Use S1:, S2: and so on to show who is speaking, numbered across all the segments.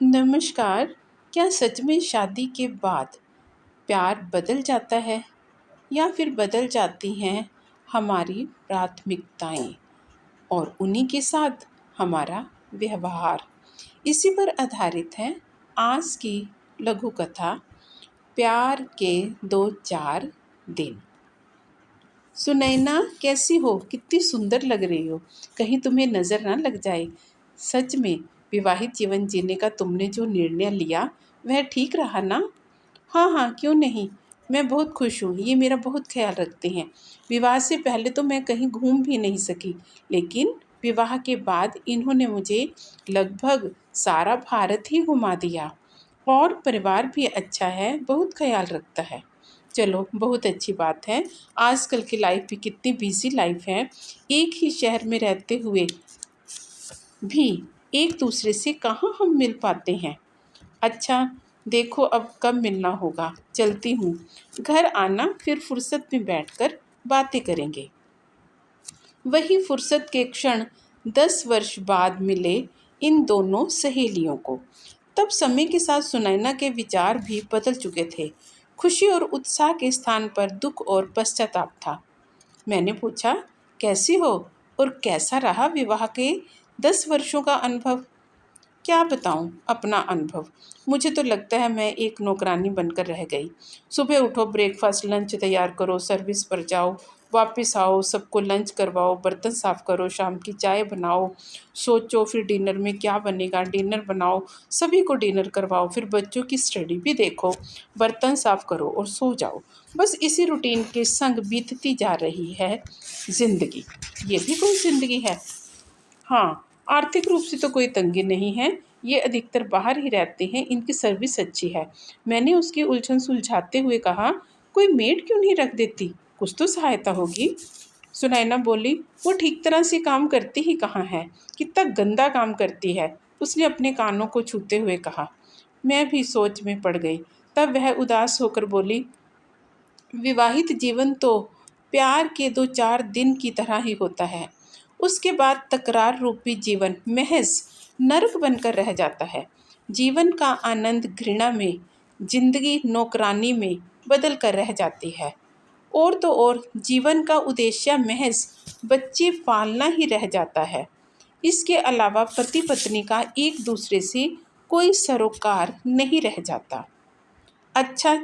S1: नमस्कार। क्या सच में शादी के बाद प्यार बदल जाता है या फिर बदल जाती हैं हमारी प्राथमिकताएं और उन्हीं के साथ हमारा व्यवहार? इसी पर आधारित है आज की लघु कथा, प्यार के दो चार दिन। सुनैना, कैसी हो? कितनी सुंदर लग रही हो। कहीं तुम्हें नज़र ना लग जाए। सच में विवाहित जीवन जीने का तुमने जो निर्णय लिया वह ठीक रहा ना? हाँ हाँ, क्यों नहीं। मैं बहुत खुश हूँ। ये मेरा बहुत ख्याल रखते हैं। विवाह से पहले तो मैं कहीं घूम भी नहीं सकी, लेकिन विवाह के बाद इन्होंने मुझे लगभग सारा भारत ही घुमा दिया। और परिवार भी अच्छा है, बहुत ख्याल रखता है। चलो, बहुत अच्छी बात है। आजकल की लाइफ भी कितनी बिजी लाइफ है। एक ही शहर में रहते हुए भी एक दूसरे से कहाँ हम मिल पाते हैं। अच्छा, देखो अब कब मिलना होगा। चलती हूँ। घर आना, फिर फुर्सत में बैठकर बातें करेंगे। वही फुर्सत के क्षण 10 वर्ष बाद मिले इन दोनों सहेलियों को। तब समय के साथ सुनैना के विचार भी बदल चुके थे। खुशी और उत्साह के स्थान पर दुख और पश्चाताप था। मैंने पूछा, कैसी हो और कैसा रहा विवाह के 10 वर्षों का अनुभव? क्या बताऊं अपना अनुभव। मुझे तो लगता है मैं एक नौकरानी बनकर रह गई। सुबह उठो, ब्रेकफास्ट लंच तैयार करो, सर्विस पर जाओ, वापस आओ, सबको लंच करवाओ, बर्तन साफ करो, शाम की चाय बनाओ, सोचो फिर डिनर में क्या बनेगा, डिनर बनाओ, सभी को डिनर करवाओ, फिर बच्चों की स्टडी भी देखो, बर्तन साफ करो और सो जाओ। बस इसी रूटीन के संग बीतती जा रही है जिंदगी। ये भी कोई जिंदगी है? हाँ, आर्थिक रूप से तो कोई तंगी नहीं है। ये अधिकतर बाहर ही रहते हैं, इनकी सर्विस अच्छी है। मैंने उसकी उलझन सुलझाते हुए कहा, कोई मेड क्यों नहीं रख देती? कुछ तो सहायता होगी। सुनैना बोली, वो ठीक तरह से काम करती ही कहाँ है, कितना गंदा काम करती है। उसने अपने कानों को छूते हुए कहा। मैं भी सोच में पड़ गई। तब वह उदास होकर बोली, विवाहित जीवन तो प्यार के 2-4 दिन की तरह ही होता है। उसके बाद तकरार रूपी जीवन महज नरक बनकर रह जाता है। जीवन का आनंद घृणा में, जिंदगी नौकरानी में बदल कर रह जाती है। और तो और जीवन का उद्देश्य महज बच्चे पालना ही रह जाता है। इसके अलावा पति पत्नी का एक दूसरे से कोई सरोकार नहीं रह जाता। अच्छा,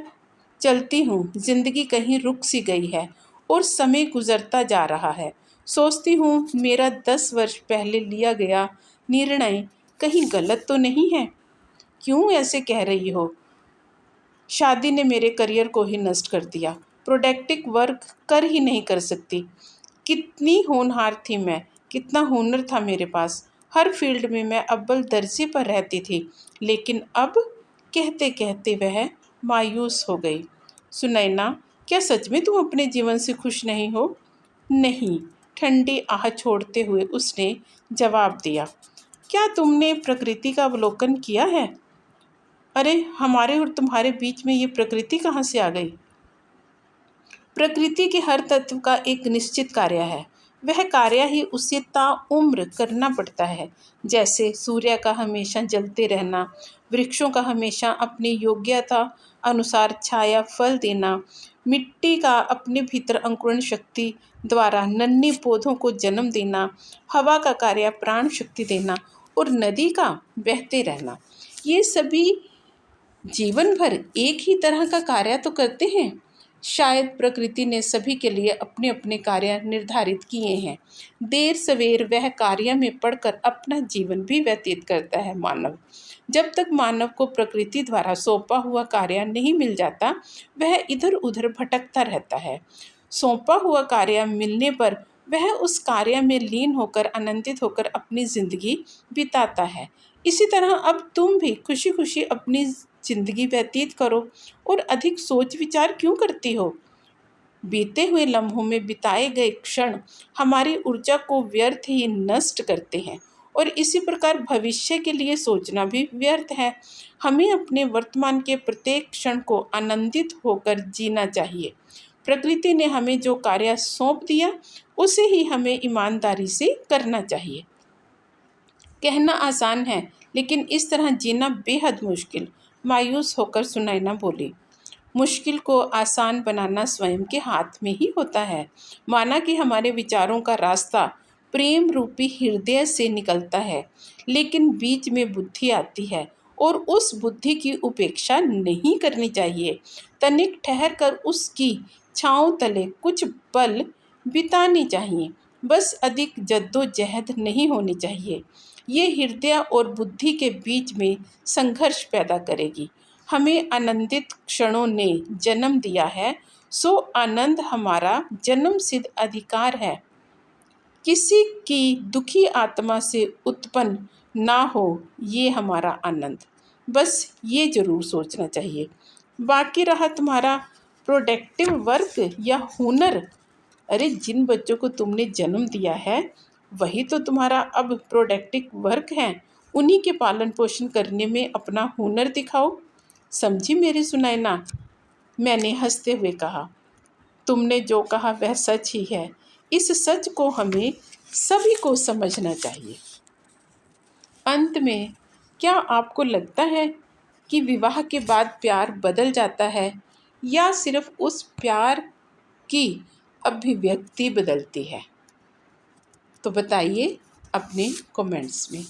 S1: चलती हूँ। जिंदगी कहीं रुक सी गई है और समय गुजरता जा रहा है। सोचती हूँ मेरा 10 वर्ष पहले लिया गया निर्णय कहीं गलत तो नहीं है। क्यों ऐसे कह रही हो? शादी ने मेरे करियर को ही नष्ट कर दिया। प्रोडक्टिव वर्क कर ही नहीं कर सकती। कितनी होनहार थी मैं, कितना हुनर था मेरे पास। हर फील्ड में मैं अव्वल दर्जे पर रहती थी, लेकिन अब कहते कहते वह मायूस हो गई। सुनैना, क्या सच में तुम अपने जीवन से खुश नहीं हो? नहीं, ठंडी आह छोड़ते हुए उसने जवाब दिया। क्या तुमने प्रकृति का अवलोकन किया है? अरे, हमारे और तुम्हारे बीच में ये प्रकृति कहाँ से आ गई? प्रकृति के हर तत्व का एक निश्चित कार्य है। वह कार्य ही उसे ताउम्र करना पड़ता है। जैसे सूर्य का हमेशा जलते रहना, वृक्षों का हमेशा अपनी योग्यता अनुसार छाया फल देना, मिट्टी का अपने भीतर अंकुरण शक्ति द्वारा नन्हे पौधों को जन्म देना, हवा का कार्य प्राण शक्ति देना और नदी का बहते रहना। ये सभी जीवन भर एक ही तरह का कार्य तो करते हैं। शायद प्रकृति ने सभी के लिए अपने अपने कार्य निर्धारित किए हैं। देर सवेर वह कार्य में पड़कर अपना जीवन भी व्यतीत करता है मानव। जब तक मानव को प्रकृति द्वारा सौंपा हुआ कार्य नहीं मिल जाता, वह इधर उधर भटकता रहता है। सौंपा हुआ कार्य मिलने पर वह उस कार्य में लीन होकर आनंदित होकर अपनी जिंदगी बिताता है। इसी तरह अब तुम भी खुशी खुशी अपनी जिंदगी व्यतीत करो और अधिक सोच विचार क्यों करती हो? बीते हुए लम्हों में बिताए गए क्षण हमारी ऊर्जा को व्यर्थ ही नष्ट करते हैं और इसी प्रकार भविष्य के लिए सोचना भी व्यर्थ है। हमें अपने वर्तमान के प्रत्येक क्षण को आनंदित होकर जीना चाहिए। प्रकृति ने हमें जो कार्य सौंप दिया उसे ही हमें ईमानदारी से करना चाहिए। कहना आसान है, लेकिन इस तरह जीना बेहद मुश्किल। मायूस होकर सुनैना बोली, मुश्किल को आसान बनाना स्वयं के हाथ में ही होता है। माना कि हमारे विचारों का रास्ता प्रेम रूपी हृदय से निकलता है, लेकिन बीच में बुद्धि आती है और उस बुद्धि की उपेक्षा नहीं करनी चाहिए। तनिक ठहर कर उसकी छाँव तले कुछ पल बितानी चाहिए। बस अधिक जद्दोजहद नहीं होनी चाहिए। ये हृदय और बुद्धि के बीच में संघर्ष पैदा करेगी। हमें आनंदित क्षणों ने जन्म दिया है, सो आनंद हमारा जन्मसिद्ध अधिकार है। किसी की दुखी आत्मा से उत्पन्न ना हो ये हमारा आनंद। बस ये ज़रूर सोचना चाहिए। बाकी रहा तुम्हारा प्रोडक्टिव वर्क या हुनर, अरे जिन बच्चों को तुमने जन्म दिया है वही तो तुम्हारा अब प्रोडक्टिव वर्क है। उन्हीं के पालन पोषण करने में अपना हुनर दिखाओ। समझी मेरी सुनैना? मैंने हंसते हुए कहा, तुमने जो कहा वह सच ही है। इस सच को हमें सभी को समझना चाहिए। अंत में क्या आपको लगता है कि विवाह के बाद प्यार बदल जाता है या सिर्फ उस प्यार की अभिव्यक्ति बदलती है? तो बताइए अपने कमेंट्स में।